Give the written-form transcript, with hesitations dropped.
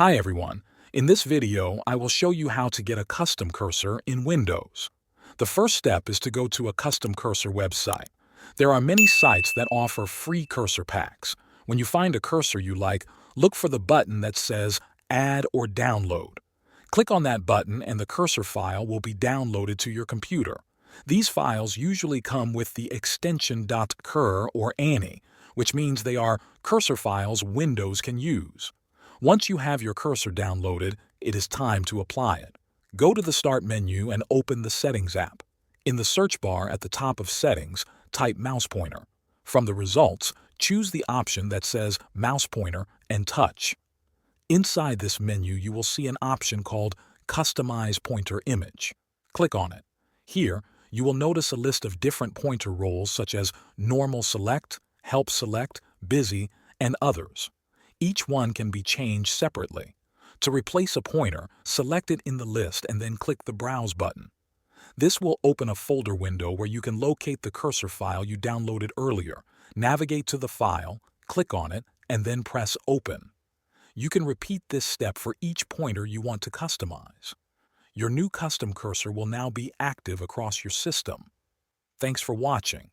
Hi everyone. In this video, I will show you how to get a custom cursor in Windows. The first step is to go to a custom cursor website. There are many sites that offer free cursor packs. When you find a cursor you like, look for the button that says Add or Download. Click on that button and the cursor file will be downloaded to your computer. These files usually come with the extension .cur or .ani, which means they are cursor files Windows can use. Once you have your cursor downloaded, it is time to apply it. Go to the Start menu and open the Settings app. In the search bar at the top of Settings, type Mouse Pointer. From the results, choose the option that says Mouse Pointer and Touch. Inside this menu, you will see an option called Customize Pointer Image. Click on it. Here, you will notice a list of different pointer roles such as Normal Select, Help Select, Busy, and others. Each one can be changed separately. To replace a pointer, select it in the list and then click the Browse button. This will open a folder window where you can locate the cursor file you downloaded earlier. Navigate to the file, click on it, and then press Open. You can repeat this step for each pointer you want to customize. Your new custom cursor will now be active across your system. Thanks for watching.